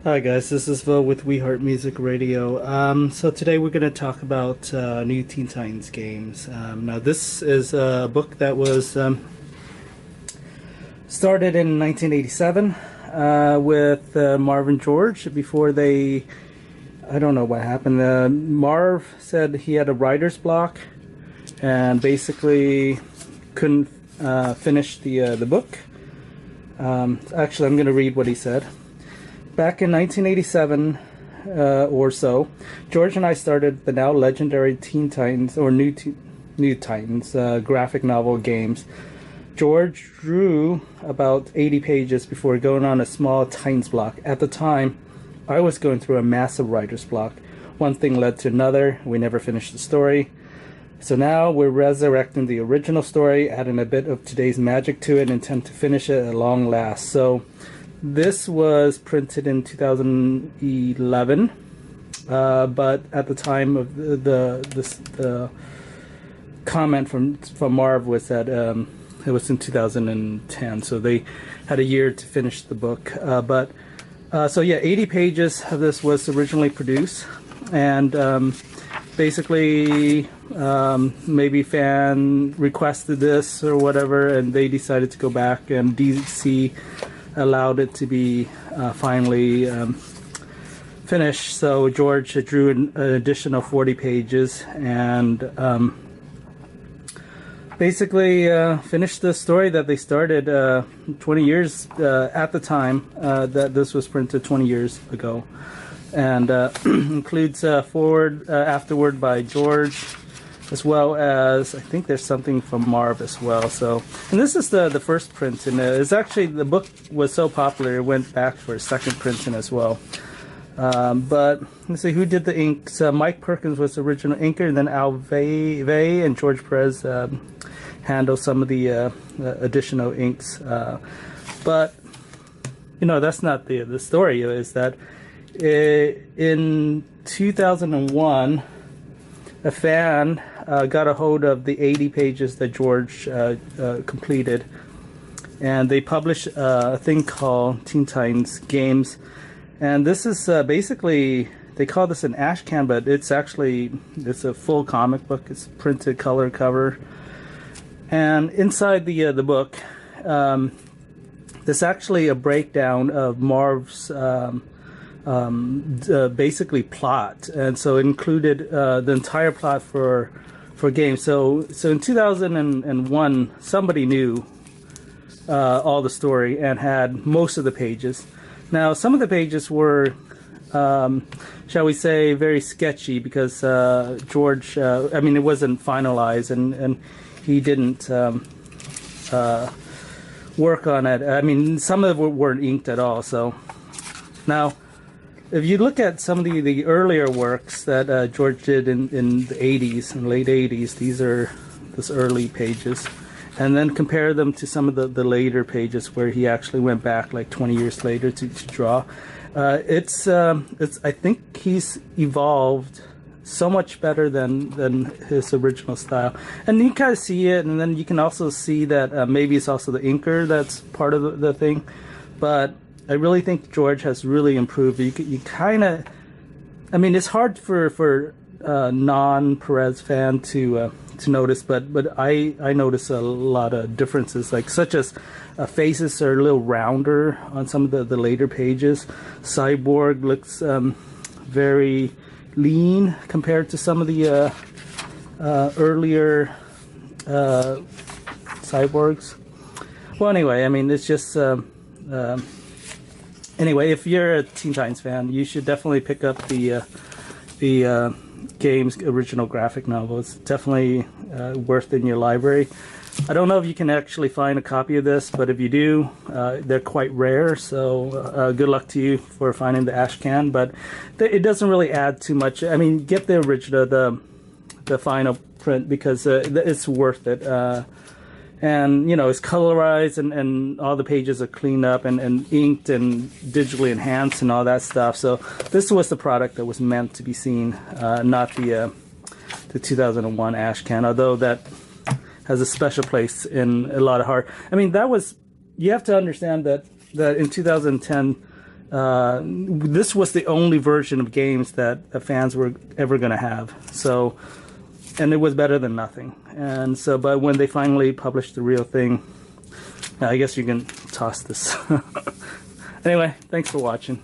Hi guys, this is Vo with We Heart Music Radio. So today we're going to talk about new Teen Titans games. Now this is a book that was started in 1987 with Marvin George. Before they, I don't know what happened. Marv said he had a writer's block and basically couldn't finish the book. Actually, I'm going to read what he said. Back in 1987 or so, George and I started the now legendary Teen Titans, or New Titans, graphic novel games. George drew about 80 pages before going on a small Titans block. At the time, I was going through a massive writer's block. One thing led to another. We never finished the story. So now we're resurrecting the original story, adding a bit of today's magic to it, and intend to finish it at long last. So this was printed in 2011, but at the time of the comment from Marv was that it was in 2010, so they had a year to finish the book. So yeah, 80 pages of this was originally produced, and basically maybe fan requested this or whatever, and they decided to go back, and DC allowed it to be finally finished. So George drew an additional 40 pages and basically finished the story that they started 20 years at the time that this was printed 20 years ago, and includes forward afterward by George, as well as I think there's something from Marv as well. So, and this is the first print, and it's actually, the book was so popular it went back for a second printing as well. But let's see who did the inks. Mike Perkins was the original inker, and then Al Vey and George Perez handled some of the additional inks. But you know, that's not the story. Is that in 2001, a fan got a hold of the 80 pages that George completed, and they published a thing called Teen Titans Games. And this is basically, they call this an ash can, but it's actually, it's a full comic book. It's printed color cover, and inside the book, there's actually a breakdown of Marv's basically plot, and so it included the entire plot for games. So in 2001, somebody knew all the story and had most of the pages. Now some of the pages were, shall we say, very sketchy, because George, I mean, it wasn't finalized, and he didn't work on it. I mean, some of it weren't inked at all. So now, if you look at some of the earlier works that George did in the 80s and late 80s, these are those early pages, and then compare them to some of the later pages where he actually went back like 20 years later to draw. It's I think he's evolved so much better than his original style, and you kind of see it, and then you can also see that maybe it's also the inker that's part of the thing, but I really think George has really improved. You kind of, I mean, it's hard for non-Perez fan to notice, but I notice a lot of differences, like such as faces are a little rounder on some of the later pages. Cyborg looks very lean compared to some of the earlier cyborgs. Well, anyway, I mean, it's just. Anyway, if you're a Teen Titans fan, you should definitely pick up the game's original graphic novel. It's definitely worth it in your library. I don't know if you can actually find a copy of this, but if you do, they're quite rare, so good luck to you for finding the ash can. But it doesn't really add too much. I mean, get the original, the final print, because it's worth it. And you know, it's colorized, and all the pages are cleaned up and inked and digitally enhanced and all that stuff. So this was the product that was meant to be seen, not the 2001 ash can, although that has a special place in a lot of heart. I mean, that was, you have to understand that in 2010, this was the only version of games that the fans were ever going to have. So, and it was better than nothing. And so, but when they finally published the real thing, I guess you can toss this. Anyway, thanks for watching.